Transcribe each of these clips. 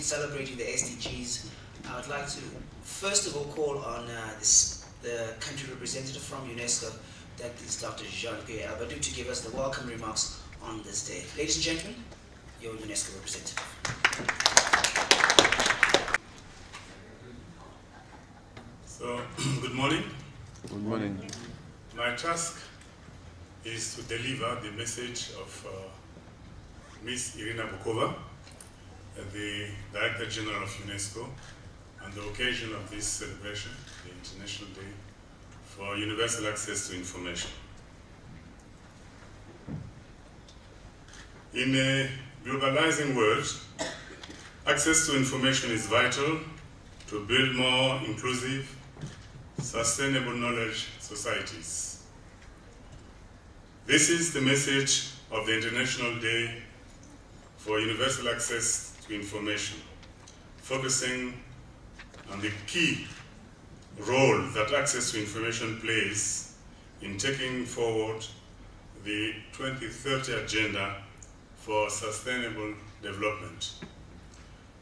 celebrating the SDGs, I would like to first of all call on the country representative from UNESCO, that is Dr. Jean-Pierre Ilboudo, to give us the welcome remarks on this day. Ladies and gentlemen, your UNESCO representative. So, good morning. Good morning. My task is to deliver the message of Ms. Irina Bokova, the Director General of UNESCO, on the occasion of this celebration, the International Day for Universal Access to Information. In a globalizing world, access to information is vital to build more inclusive, sustainable knowledge societies. This is the message of the International Day for Universal Access to Information, focusing on the key role that access to information plays in taking forward the 2030 Agenda for Sustainable Development.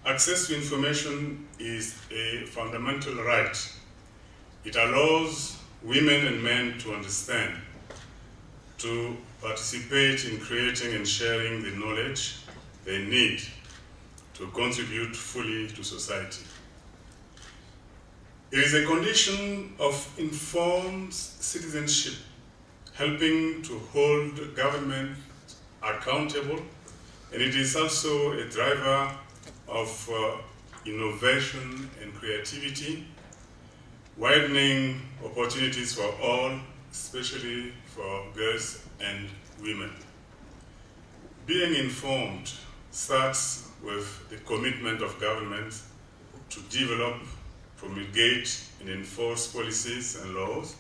Access to information is a fundamental right. It allows women and men to understand, to participate in creating and sharing the knowledge they need to contribute fully to society. It is a condition of informed citizenship, helping to hold government accountable, and it is also a driver of innovation and creativity, widening opportunities for all, especially for girls and women. Being informed starts with the commitment of governments to develop, promulgate, and enforce policies and laws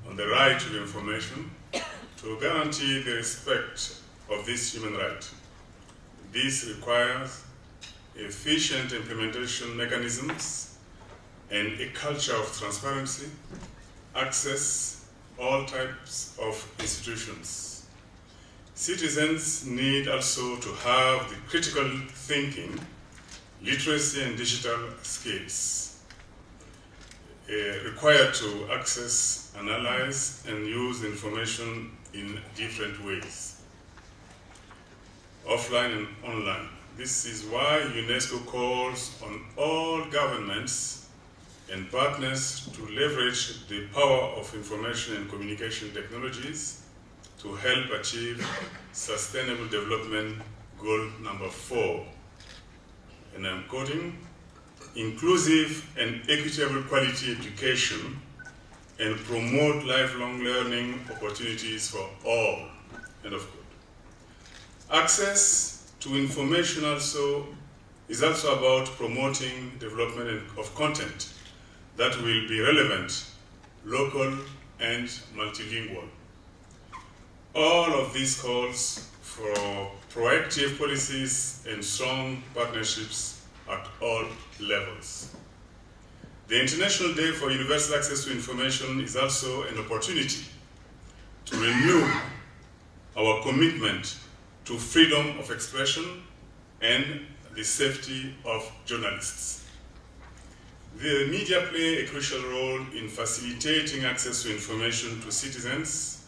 on the right to information to guarantee the respect of this human right. This requires efficient implementation mechanisms and a culture of transparency, access all types of institutions. Citizens need also to have the critical thinking, literacy, and digital skills required to access, analyze, and use information in different ways, offline and online. This is why UNESCO calls on all governments and partners to leverage the power of information and communication technologies to help achieve Sustainable Development Goal number 4. And I'm quoting, inclusive and equitable quality education and promote lifelong learning opportunities for all, end of quote. Access to information is also about promoting development of content that will be relevant, local, and multilingual. All of these calls for proactive policies and strong partnerships at all levels. The International Day for Universal Access to Information is also an opportunity to renew our commitment to freedom of expression and the safety of journalists. The media play a crucial role in facilitating access to information to citizens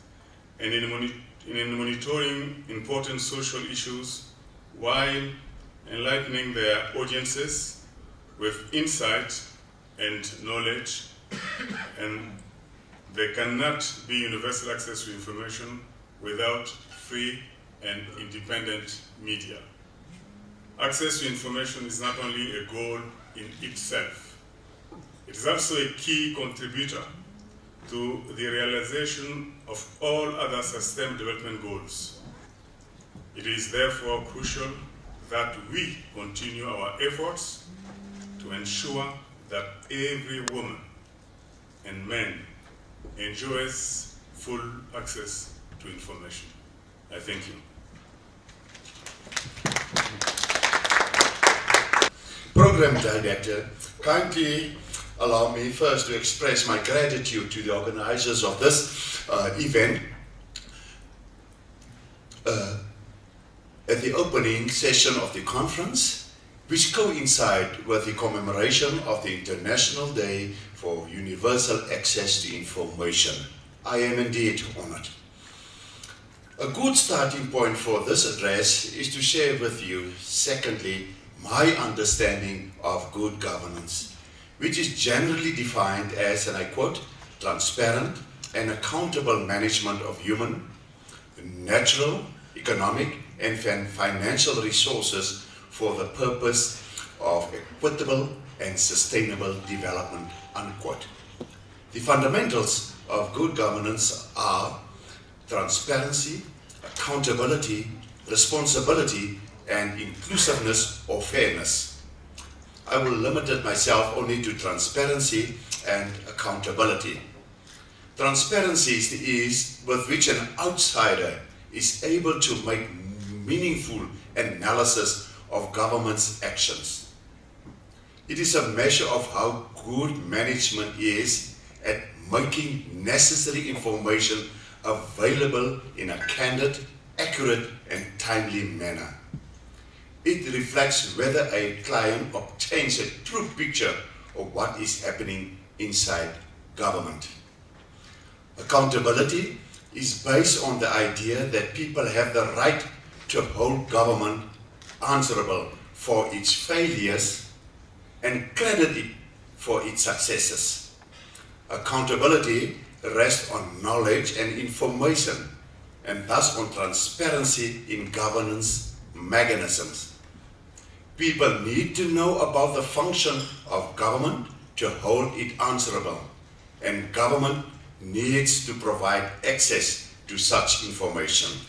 and in monitoring important social issues while enlightening their audiences with insight and knowledge, and there cannot be universal access to information without free and independent media. Access to information is not only a goal in itself, it is also a key contributor to the realization of all other sustainable development goals. It is therefore crucial that we continue our efforts to ensure that every woman and man enjoys full access to information. I thank you. Program Director, kindly allow me first to express my gratitude to the organizers of this event. At the opening session of the conference, which coincide with the commemoration of the International Day for Universal Access to Information. I am indeed honored. A good starting point for this address is to share with you, secondly, my understanding of good governance, which is generally defined as, and I quote, transparent and accountable management of human, natural, economic, and financial resources for the purpose of equitable and sustainable development, unquote. The fundamentals of good governance are transparency, accountability, responsibility, and inclusiveness or fairness. I will limit myself only to transparency and accountability. Transparency is the ease with which an outsider is able to make meaningful analysis of government's actions. It is a measure of how good management is at making necessary information available in a candid, accurate, and timely manner. It reflects whether a client obtains a true picture of what is happening inside government. Accountability is based on the idea that people have the right to hold government answerable for its failures and credit it for its successes. Accountability rests on knowledge and information, and thus on transparency in governance mechanisms. People need to know about the function of government to hold it answerable, and government needs to provide access to such information.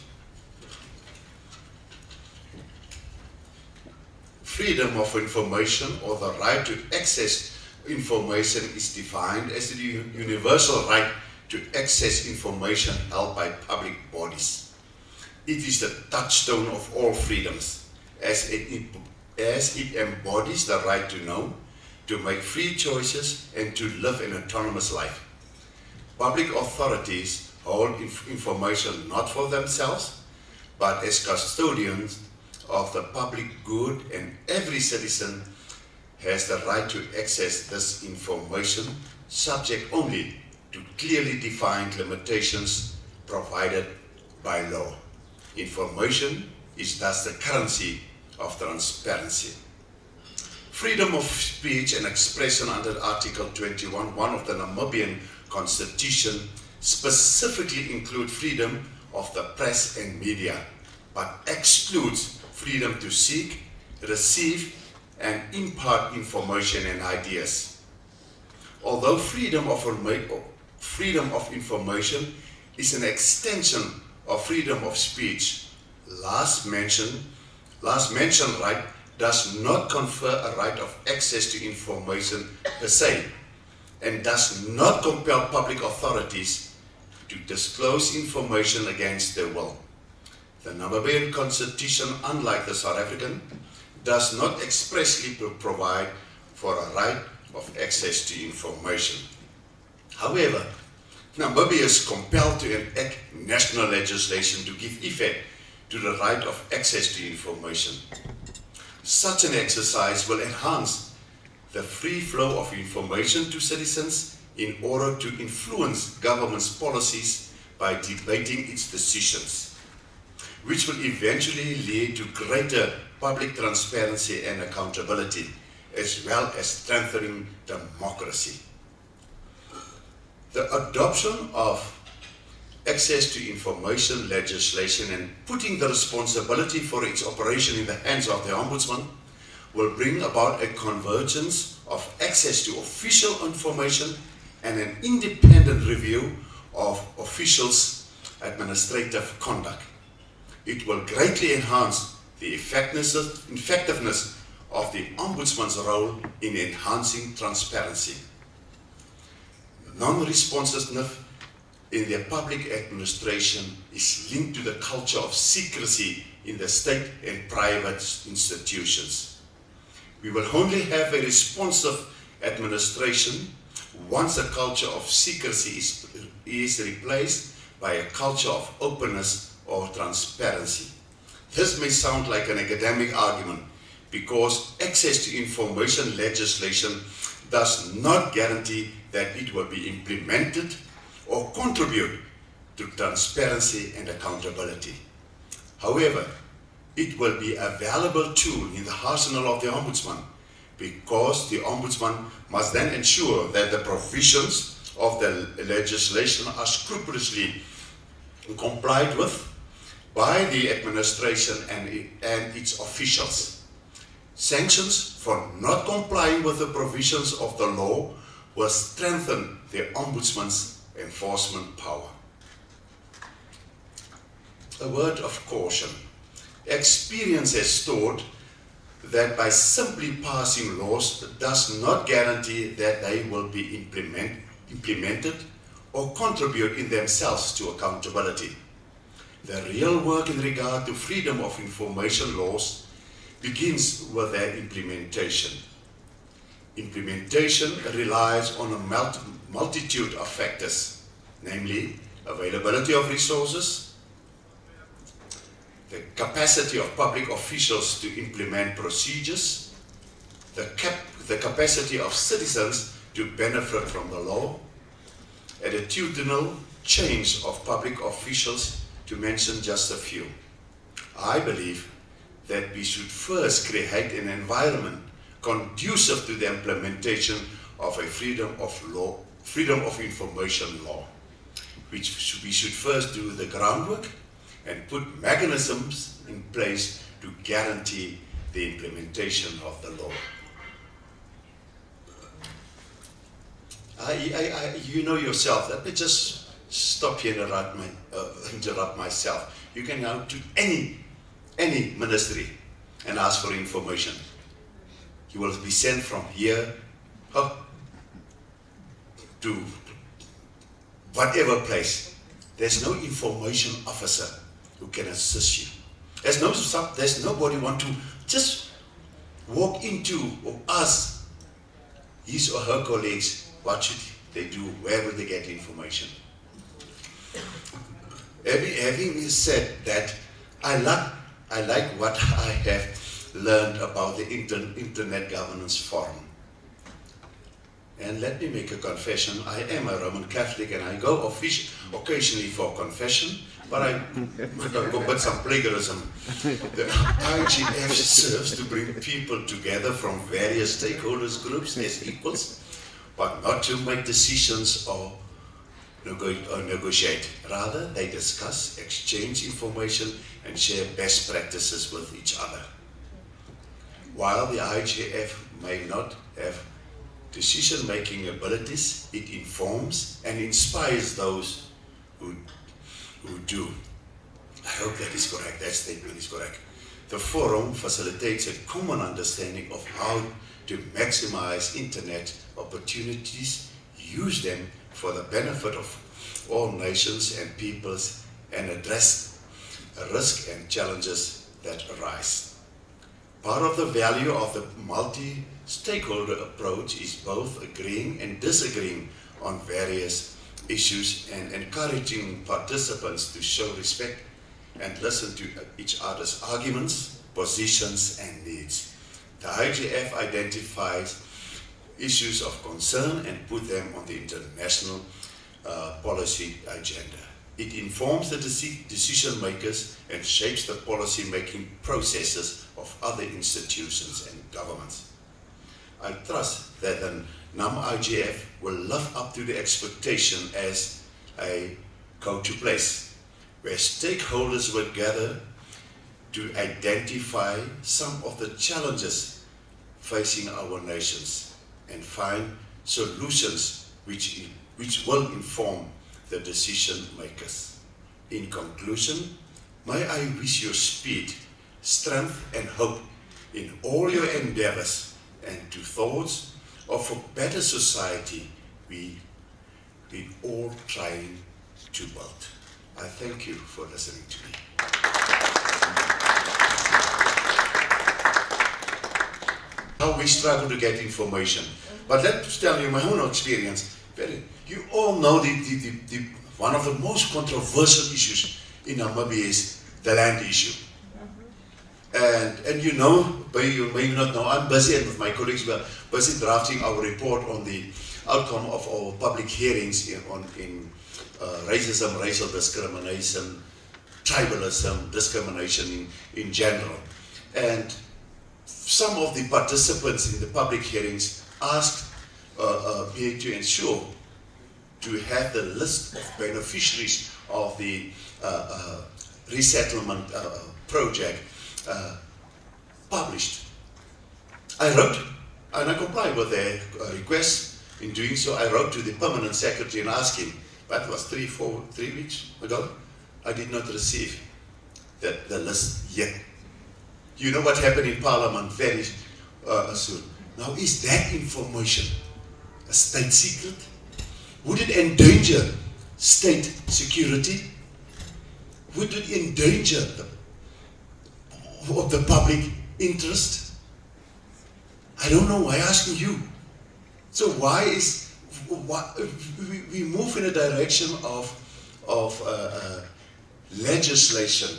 Freedom of information, or the right to access information, is defined as the universal right to access information held by public bodies. It is the touchstone of all freedoms, as it embodies the right to know, to make free choices, and to live an autonomous life. Public authorities hold information not for themselves, but as custodians of the public good, and every citizen has the right to access this information, subject only to clearly defined limitations provided by law. Information is thus the currency of transparency. Freedom of speech and expression under Article 21(1) of the Namibian Constitution specifically include freedom of the press and media, but excludes freedom to seek, receive, and impart information and ideas. Although freedom of information is an extension of freedom of speech, last mentioned right does not confer a right of access to information per se, and does not compel public authorities to disclose information against their will. The Namibian Constitution, unlike the South African, does not expressly provide for a right of access to information. However, Namibia is compelled to enact national legislation to give effect to the right of access to information. Such an exercise will enhance the free flow of information to citizens in order to influence government's policies by debating its decisions, which will eventually lead to greater public transparency and accountability, as well as strengthening democracy. The adoption of access to information legislation and putting the responsibility for its operation in the hands of the Ombudsman will bring about a convergence of access to official information and an independent review of officials' administrative conduct. It will greatly enhance the effectiveness of the Ombudsman's role in enhancing transparency. Non-responsiveness in the public administration is linked to the culture of secrecy in the state and private institutions. We will only have a responsive administration once a culture of secrecy is replaced by a culture of openness or transparency. This may sound like an academic argument. because access to information legislation does not guarantee that it will be implemented or contribute to transparency and accountability. However, it will be a valuable tool in the arsenal of the Ombudsman, because the Ombudsman must then ensure that the provisions of the legislation are scrupulously complied with by the administration and its officials. Sanctions for not complying with the provisions of the law will strengthen the Ombudsman's enforcement power. A word of caution. Experience has taught that by simply passing laws does not guarantee that they will be implemented or contribute in themselves to accountability. The real work in regard to freedom of information laws begins with their implementation. Implementation relies on a multitude of factors, namely availability of resources, the capacity of public officials to implement procedures, the capacity of citizens to benefit from the law, attitudinal change of public officials, to mention just a few. I believe that we should first create an environment conducive to the implementation of a freedom of information law, which we should first do the groundwork and put mechanisms in place to guarantee the implementation of the law. You know yourself, let me just stop here and interrupt myself. You can go to any ministry and ask for information. You will be sent from here to whatever place. There's no information officer who can assist you. There's nobody want to just walk into or ask his or her colleagues what should they do, where will they get information. Having said that, I like what I have learned about the Internet Governance Forum. And let me make a confession. I am a Roman Catholic and I go occasionally for confession, but I commit some plagiarism. The IGF serves to bring people together from various stakeholders groups as equals, but not to make decisions or negotiate. Rather, they discuss, exchange information, and share best practices with each other. While the IGF may not have decision-making abilities, it informs and inspires those who do. I hope that is correct, that statement is correct. The forum facilitates a common understanding of how to maximize internet opportunities, use them for the benefit of all nations and peoples, and address risk and challenges that arise. Part of the value of the multi-stakeholder approach is both agreeing and disagreeing on various issues and encouraging participants to show respect and listen to each other's arguments, positions, and needs. The IGF identifies issues of concern and put them on the international policy agenda. It informs the decision makers and shapes the policy making processes of other institutions and governments. I trust that the NAM-IGF will live up to the expectation as a go-to place where stakeholders will gather to identify some of the challenges facing our nations and find solutions which will inform the decision makers. In conclusion, may I wish you speed, strength and hope in all your endeavors and to thoughts of a better society we all trying to build. I thank you for listening to me. How we struggle to get information. But let me tell you my own experience. You all know one of the most controversial issues in Namibia is the land issue. And you know, but you may not know, I'm busy, and with my colleagues, we are busy drafting our report on the outcome of our public hearings in racism, racial discrimination, tribalism, discrimination in general. And some of the participants in the public hearings asked me to ensure to have the list of beneficiaries of the resettlement project published. I wrote, and I complied with their request. In doing so, I wrote to the permanent secretary and asked him, that was 3 weeks ago, I did not receive the list yet. You know what happened in Parliament very soon. Now, is that information a state secret? Would it endanger state security? Would it endanger the public interest? I don't know, I'm asking you. So why we move in a direction of legislation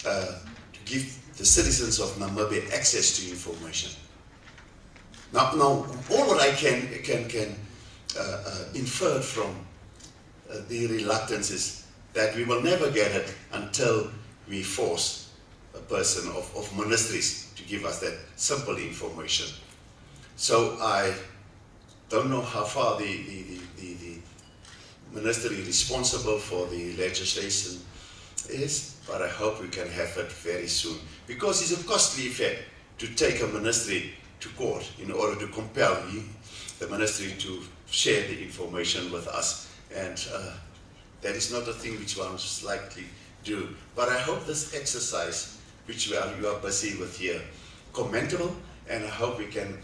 to give the citizens of Namibia access to information. Now all what I can infer from the reluctance is that we will never get it until we force a person of ministries to give us that simple information. So I don't know how far the ministry responsible for the legislation is, but I hope we can have it very soon. Because it's a costly effect to take a ministry to court in order to compel the ministry to share the information with us. And that is not a thing which one is likely to do. But I hope this exercise, which you are busy with here, commendable, and I hope that can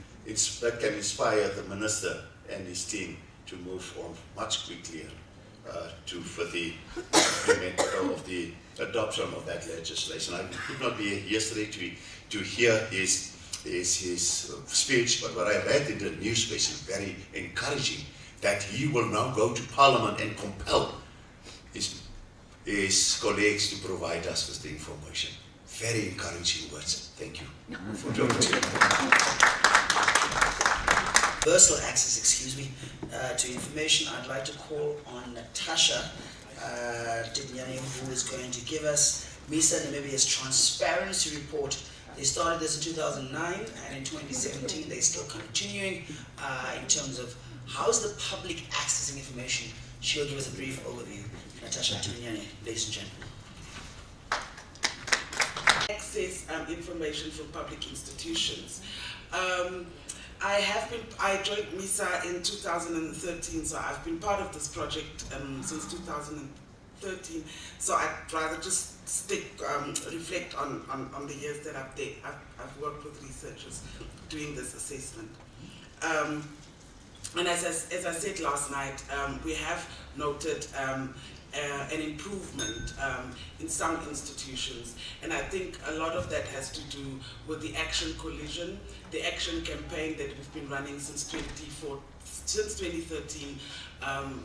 inspire the minister and his team to move on much quicker for the implementation of the adoption of that legislation. I could not be here yesterday to hear his speech, but what I read in the newspaper is very encouraging, that he will now go to Parliament and compel his colleagues to provide us with the information. Very encouraging words. Thank you for the opportunity. Universal access, to information. I'd like to call on Natasha Tibinyane, who is going to give us MISA Namibia's Transparency Report. They started this in 2009, and in 2017 they're still continuing in terms of how's the public accessing information. She'll give us a brief overview. Natasha Tibinyane, ladies and gentlemen. Access information from public institutions. I joined MISA in 2013, so I've been part of this project since 2013. So I'd rather just reflect on the years that I've worked with researchers doing this assessment. And as I said last night, we have noted an improvement in some institutions, and I think a lot of that has to do with the Action Coalition, the action campaign that we've been running since 2013,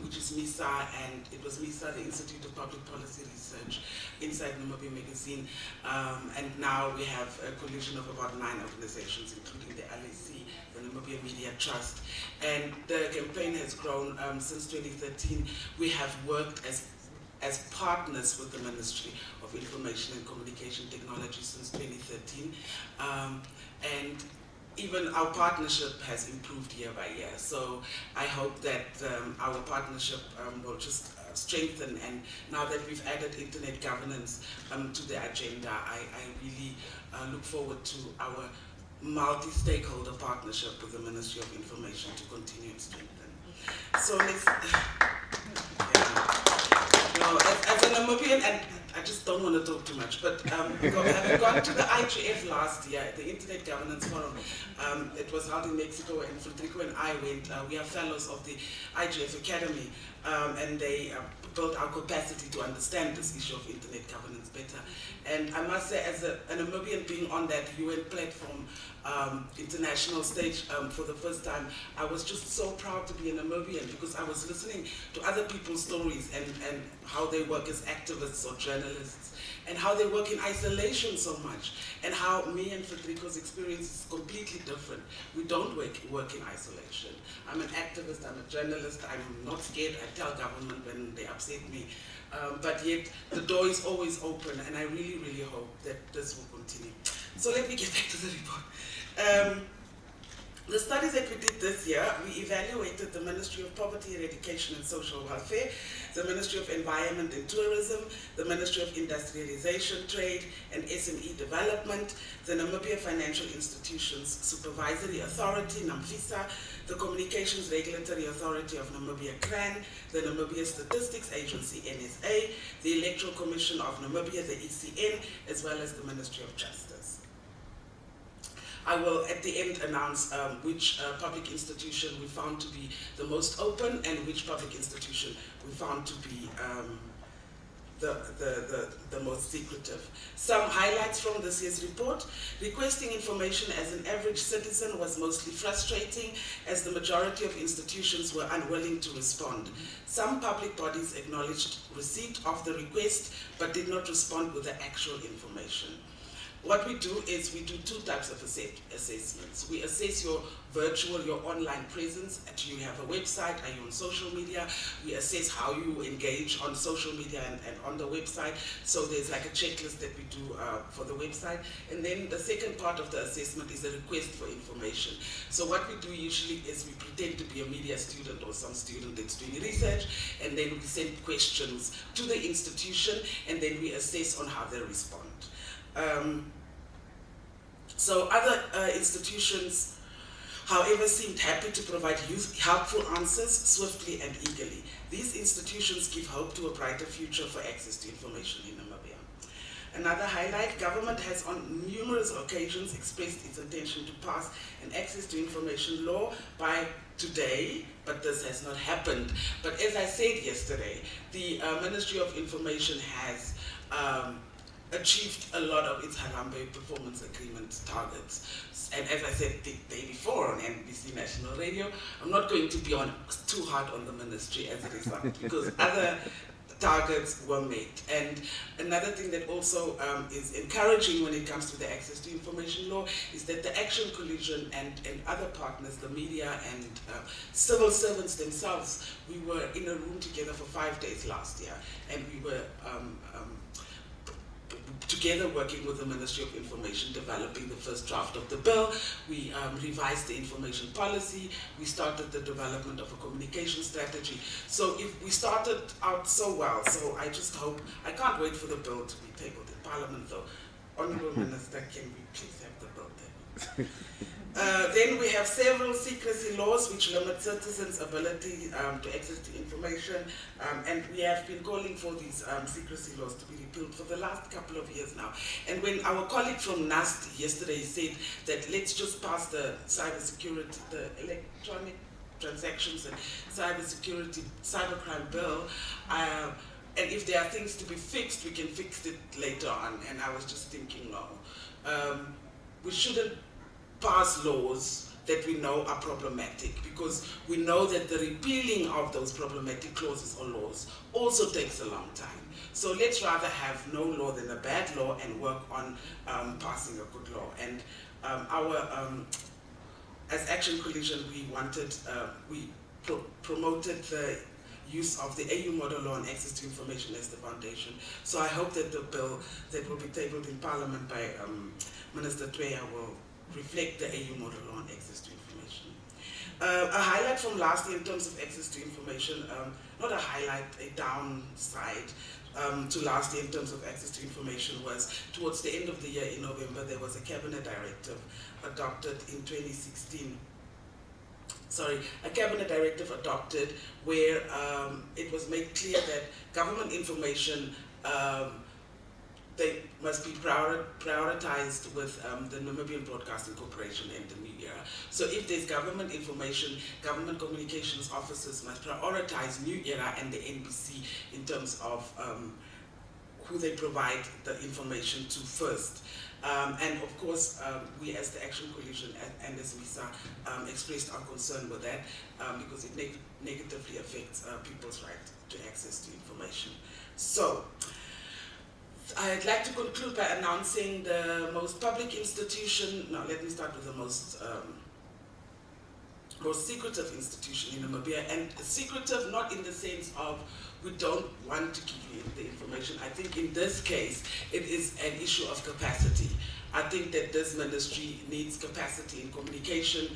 which is MISA, and it was MISA, the Institute of Public Policy Research, inside Namibia magazine, and now we have a coalition of about 9 organizations, including the LAC, the Namibia Media Trust, and the campaign has grown since 2013. We have worked as partners with the Ministry of Information and Communication Technology since 2013, and even our partnership has improved year by year. So I hope that our partnership will just strengthen, and now that we've added internet governance to the agenda, I really look forward to our multi-stakeholder partnership with the Ministry of Information to continue and strengthen. So let's, as a Namibian, and I just don't want to talk too much, but having gone to the IGF last year, the Internet Governance Forum, it was held in Mexico, and Federico and I went. We are fellows of the IGF Academy, and they built our capacity to understand this issue of internet governance better. And I must say, as a Namibian being on that UN platform, international stage for the first time, I was just so proud to be a Namibian, because I was listening to other people's stories and how they work as activists or journalists rights, and how they work in isolation so much, and how me and Federico's experience is completely different. We don't work in isolation. I'm an activist, I'm a journalist, I'm not scared, I tell government when they upset me, but yet the door is always open, and I really, really hope that this will continue. So let me get back to the report. The studies that we did this year, we evaluated the Ministry of Poverty, Eradication and Social Welfare, the Ministry of Environment and Tourism, the Ministry of Industrialization, Trade and SME Development, the Namibia Financial Institutions Supervisory Authority, NAMFISA, the Communications Regulatory Authority of Namibia, CRAN, the Namibia Statistics Agency, NSA, the Electoral Commission of Namibia, the ECN, as well as the Ministry of Justice. I will, at the end, announce which public institution we found to be the most open and which public institution we found to be the most secretive. Some highlights from this year's report. Requesting information as an average citizen was mostly frustrating, as the majority of institutions were unwilling to respond. Some public bodies acknowledged receipt of the request but did not respond with the actual information. What we do is we do two types of assessments. We assess your virtual, your online presence. Do you have a website? Are you on social media? We assess how you engage on social media and on the website. So there's like a checklist that we do for the website. And then the second part of the assessment is a request for information. So what we do usually is we pretend to be a media student or some student that's doing research, and then we send questions to the institution, and then we assess on how they respond. So other institutions, however, seemed happy to provide helpful answers swiftly and eagerly. These institutions give hope to a brighter future for access to information in Namibia. Another highlight, government has on numerous occasions expressed its intention to pass an access to information law by today, but this has not happened. But as I said yesterday, the Ministry of Information has achieved a lot of its Harambee performance agreement targets. And as I said the day before on NBC National Radio, I'm not going to be too hard on the ministry as a result, because other targets were met. And another thing that also is encouraging when it comes to the access to information law is that the Action Coalition and other partners, the media and civil servants themselves, we were in a room together for 5 days last year, and we were together working with the Ministry of Information, developing the first draft of the bill. We revised the information policy. We started the development of a communication strategy. So if we started out so well, so I just hope, I can't wait for the bill to be tabled in Parliament though. Honourable Minister, can we please have the bill tabled? Then we have several secrecy laws which limit citizens' ability to access to information, and we have been calling for these secrecy laws to be repealed for the last couple of years now. And when our colleague from NAST yesterday said that let's just pass the cybersecurity, the electronic transactions and cybercrime bill, and if there are things to be fixed, we can fix it later on. And I was just thinking, no, we shouldn't pass laws that we know are problematic, because we know that the repealing of those problematic clauses or laws also takes a long time. So let's rather have no law than a bad law and work on passing a good law. And as Action Coalition, we promoted the use of the AU model law on access to information as the foundation. So I hope that the bill that will be tabled in Parliament by Minister Tweya will reflect the AU model law on access to information. A highlight from last year in terms of access to information, not a highlight, a downside to last year in terms of access to information was towards the end of the year in November, there was a cabinet directive adopted in 2016. A cabinet directive adopted where it was made clear that government information they must be prioritized with the Namibian Broadcasting Corporation and the New Era. So if there's government information, government communications officers must prioritize New Era and the NBC in terms of who they provide the information to first. And of course, we as the Action Coalition and as MISA expressed our concern with that because it negatively affects people's right to access to information. So, I'd like to conclude by announcing the most public institution, no, let me start with the most secretive institution in Namibia, and secretive not in the sense of we don't want to give you the information. I think in this case, it is an issue of capacity. I think that this ministry needs capacity in communication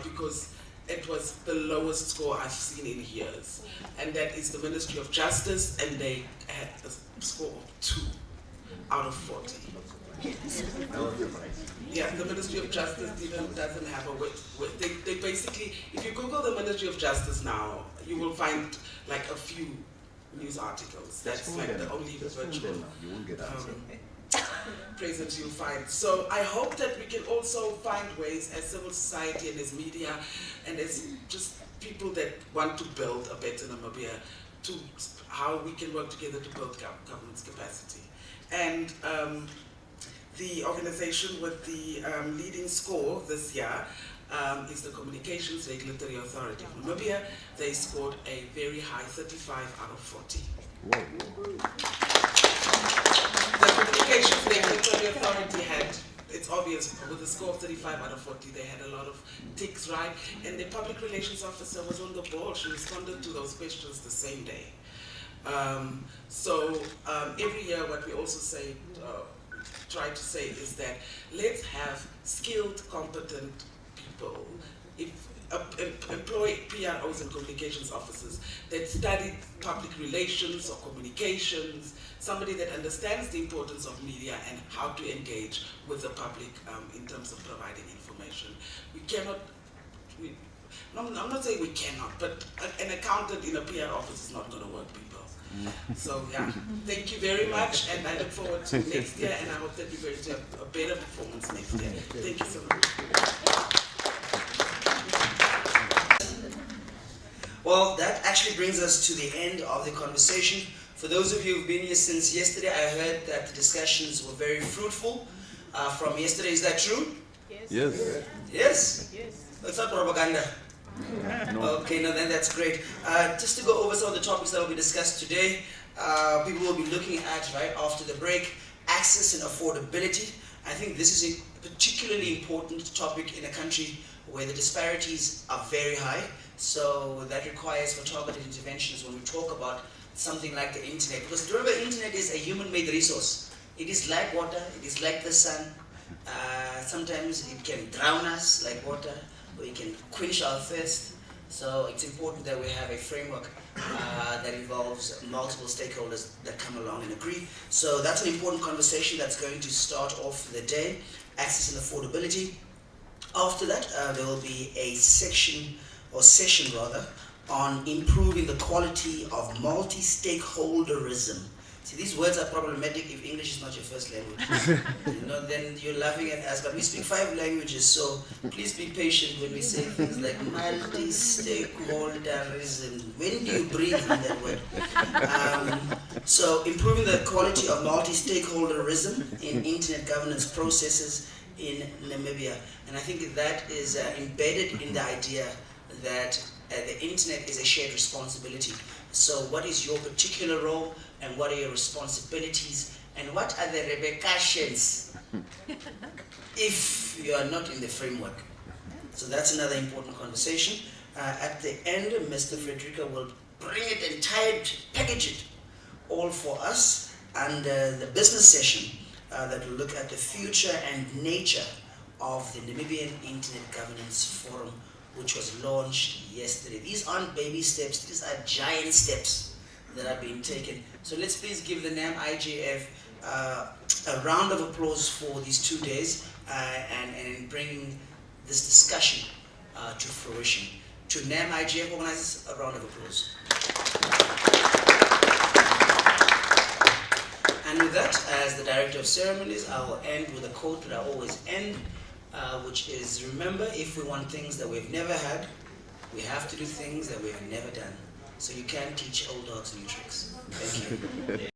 because it was the lowest score I've seen in years. And that is the Ministry of Justice, and they had a score of 2 out of 40. Yeah, the Ministry of Justice doesn't have a way. They basically, if you Google the Ministry of Justice now, you will find like a few news articles. That's like the only virtual presence you'll find. So I hope that we can also find ways as civil society and as media and as just people that want to build a better Namibia to how we can work together to build governance capacity. And the organization with the leading score this year is the Communications Regulatory Authority of Namibia. They scored a very high 35 out of 40. The Communications Regulatory Authority had, it's obvious, with a score of 35 out of 40, they had a lot of ticks right, and the public relations officer was on the ball. She responded to those questions the same day. Every year what we also say, try to say is that let's have skilled, competent people, employ PROs and communications officers that studied public relations or communications, somebody that understands the importance of media and how to engage with the public in terms of providing information. We cannot, I'm not saying we cannot, but an accountant in a PR office is not going to work, people. So yeah, thank you very much, and I look forward to next year, and I hope that we're going to have a better performance next year. Thank you so much. Well, that actually brings us to the end of the conversation. For those of you who've been here since yesterday, I heard that the discussions were very fruitful from yesterday. Is that true? Yes. Yes? Yes? Yes. It's not propaganda. No. Okay, no, then that's great. Just to go over some of the topics that will be discussed today, people will be looking at, right after the break, access and affordability. I think this is a particularly important topic in a country where the disparities are very high. So that requires for targeted interventions when we talk about something like the internet. Because remember, internet is a human-made resource. It is like water, it is like the sun. Sometimes it can drown us like water, or it can quench our thirst. So it's important that we have a framework that involves multiple stakeholders that come along and agree. So that's an important conversation that's going to start off the day, access and affordability. After that, there will be a session on improving the quality of multi-stakeholderism. See, these words are problematic if English is not your first language. Then you're laughing at us, but we speak 5 languages, so please be patient when we say things like multi-stakeholderism. When do you breathe in that word? So improving the quality of multi-stakeholderism in internet governance processes in Namibia. And I think that is embedded in the idea that the internet is a shared responsibility. So what is your particular role, and what are your responsibilities, and what are the repercussions if you are not in the framework? So that's another important conversation. At the end, Mr. Frederica will bring it and package it all for us, and the business session that will look at the future and nature of the Namibian Internet Governance Forum, which was launched yesterday. These aren't baby steps, these are giant steps that are being taken. So let's please give the NAM-IGF a round of applause for these 2 days and bringing this discussion to fruition. To NAM-IGF organizers, a round of applause. And with that, as the Director of Ceremonies, I will end with a quote that I always end, which is, remember, if we want things that we've never had, we have to do things that we've never done. So you can't teach old dogs new tricks. Thank you.